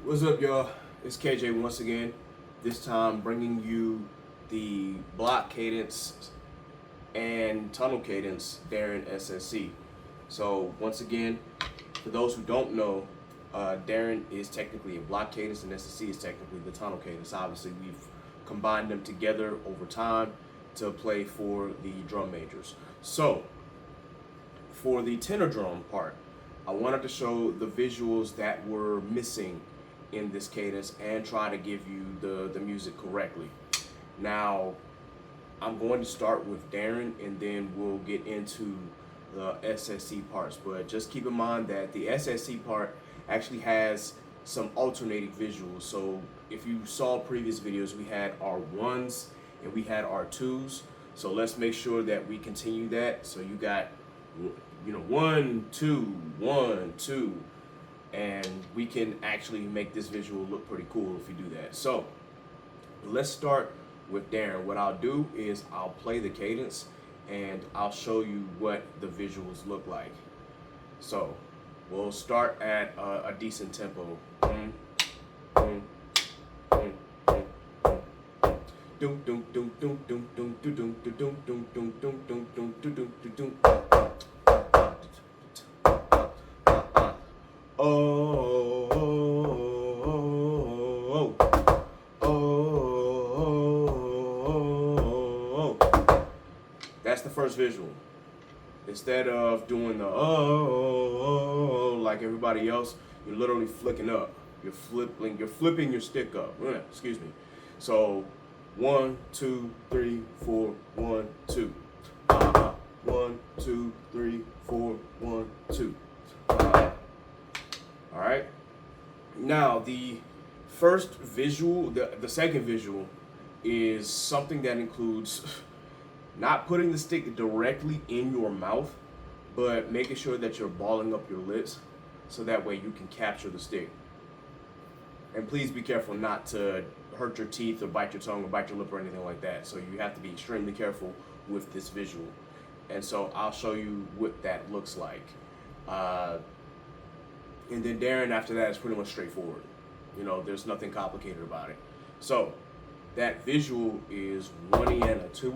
What's up, y'all? It's KJ once again. This time bringing you the block cadence and tunnel cadence Darren SSC. So once again, for those who don't know, Darren is technically a block cadence and SSC is technically the tunnel cadence. Obviously, we've combined them together over time to play for the drum majors. So for the tenor drum part, I wanted to show the visuals that were missing in this cadence and try to give you the music correctly. Now, I'm going to start with Darren and then we'll get into the SSC parts. But just keep in mind that the SSC part actually has some alternating visuals. So if you saw previous videos, we had our ones and we had our twos. So let's make sure that we continue that. So you got, 1, 2, 1, 2. And we can actually make this visual look pretty cool if you do that. So let's start with Darren. What I'll do is I'll play the cadence and I'll show you what the visuals look like. So we'll start at a decent tempo. That's the first visual. Instead of doing the like everybody else, you're literally flicking up. You're flipping your stick up. Excuse me. So 1, 2, 3, 4, 1, 2. 1, 2, 3, 4, 1, 2. All right. Now the first visual, the second visual, is something that includes not putting the stick directly in your mouth, but making sure that you're balling up your lips so that way you can capture the stick. And please be careful not to hurt your teeth or bite your tongue or bite your lip or anything like that. So you have to be extremely careful with this visual. And so I'll show you what that looks like. And then Darren after that is pretty much straightforward. There's nothing complicated about it. So that visual is 1 E and a 2,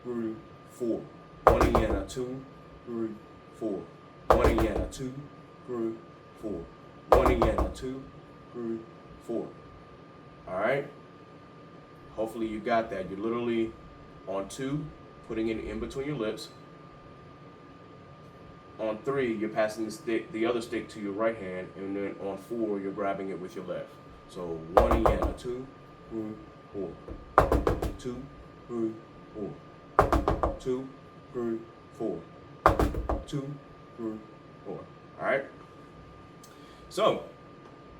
3, 4. 1 E and a 2, 3, 4. 1 E and a 2, 3, 4. 1 E and a 2, 3, 4. All right. Hopefully you got that. You're literally on 2, putting it in between your lips. On 3, you're passing the other stick to your right hand, and then on 4, you're grabbing it with your left. So 1 E and a 2, 3, 4. 2, 3, 4. 2, 3, 4. 2, 3, 4. All right. So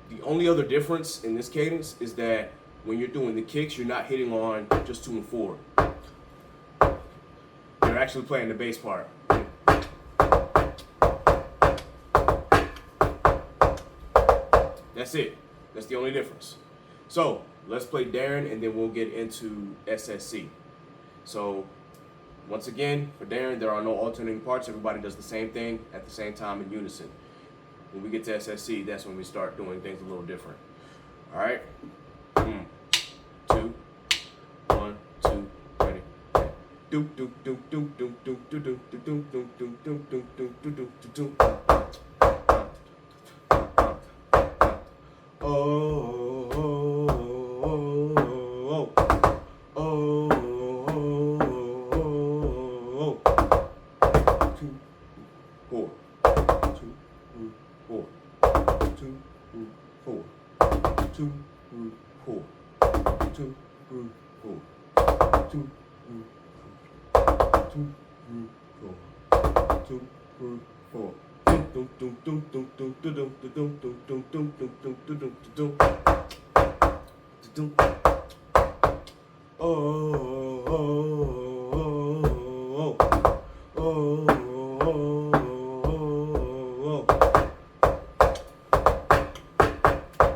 the only other difference in this cadence is that when you're doing the kicks, you're not hitting on just 2 and 4. You're actually playing the bass part. That's it. That's the only difference. So let's play Darren and then we'll get into SSC. So once again, for Darren, there are no alternating parts. Everybody does the same thing at the same time in unison. When we get to SSC, that's when we start doing things a little different. All right? 2, 1, 2, ready. Do do do do do do do do do do do do do do do do do.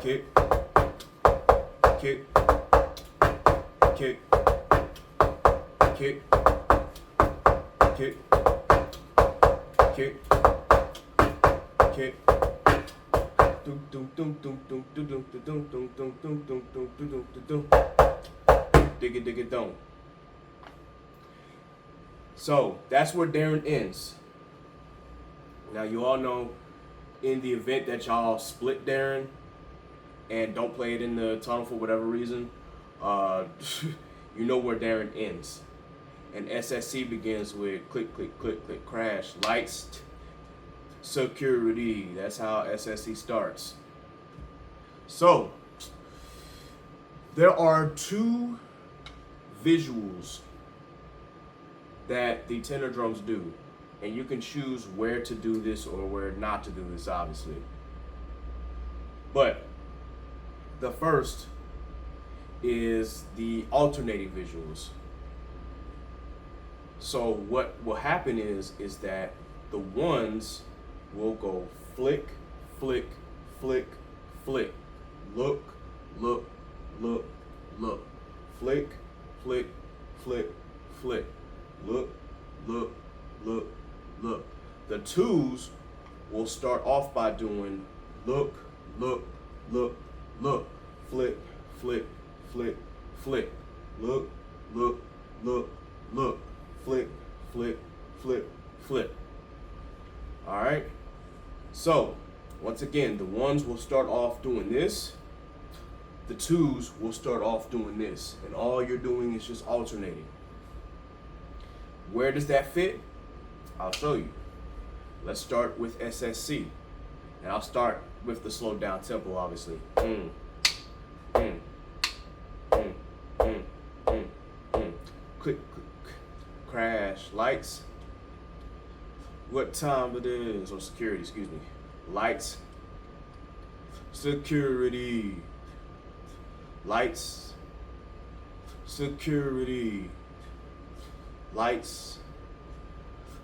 Kick, kick, kick, kick, kick, kick, kick. Dig it, dig it, don't. So that's where Darren ends. Now you all know, in the event that y'all split Darren and don't play it in the tunnel for whatever reason, you know where Darren ends. And SSC begins with click, click, click, click, crash, lights, security. That's how SSC starts. So there are two visuals that the tenor drums do, and you can choose where to do this or where not to do this, obviously. But the first is the alternating visuals. So what will happen is that the ones will go flick, flick, flick, flick, look, look, look, look, flick, flick, flick, flick, look, look, look, look. The twos will start off by doing look, look, look, look, flick, flick, flick, flick, look, look, look, look, flick, flick, flick, flick. All right. So once again, the ones will start off doing this. The twos will start off doing this, and all you're doing is just alternating. Where does that fit? I'll show you. Let's start with SSC, and I'll start with the slowed down tempo, obviously. Click, click, crash, lights. What time it is? Or security, excuse me. Lights, security, lights, security, lights,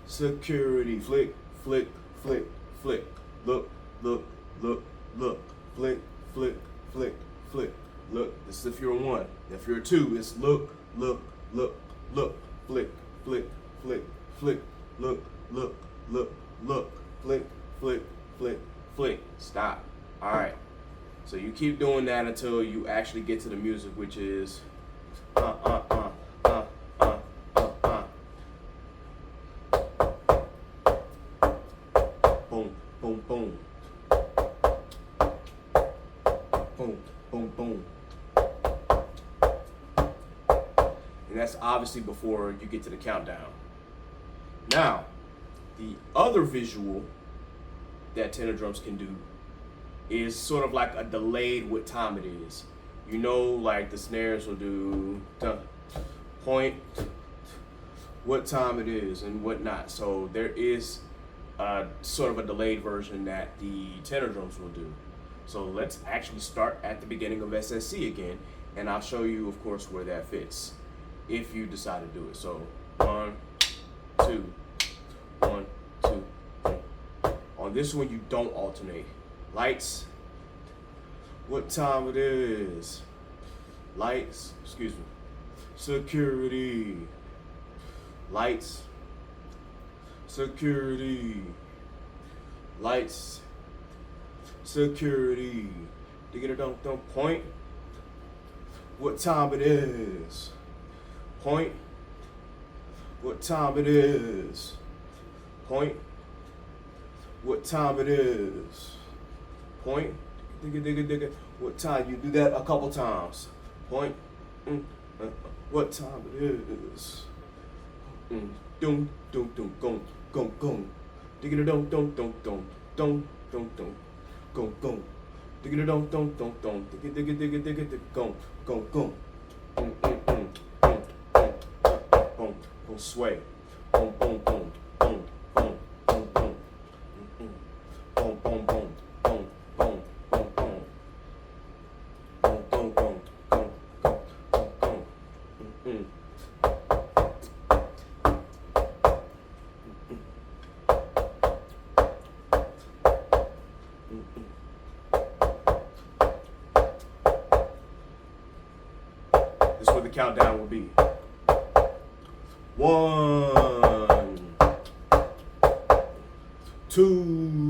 security, flick, flick, flick, flick, look, look, look, look, flick, flick, flick, flick, look. This is if you're a one. If you're a two, it's look, look, look, look, flick, flick, flick, flick, look, look, look, look, flick, flick, flick, flick. Stop. All right. So you keep doing that until you actually get to the music, which is boom, boom, boom, boom, boom, boom. And that's obviously before you get to the countdown. Now, the other visual that tenor drums can do is sort of like a delayed what time it is. You know, like the snares will do point, what time it is and whatnot. So there is sort of a delayed version that the tenor drums will do. So let's actually start at the beginning of SSC again, and I'll show you, of course, where that fits if you decide to do it. So 1, 2, 1, 2, 3. On this one, you don't alternate. Lights, what time it is? Lights, excuse me. Security, lights, security, lights, security. Dig it, don't point. What time it is? Point. What time it is? Point. What time it is? Point. Dig. What time? You do that a couple times. Point. What time it is? Dum, gong. Dig it, don't. Gong. Dig it, don't. Dig it, gong. Boom, sway. Boom. Boom. This is where the countdown will be. 1, 2,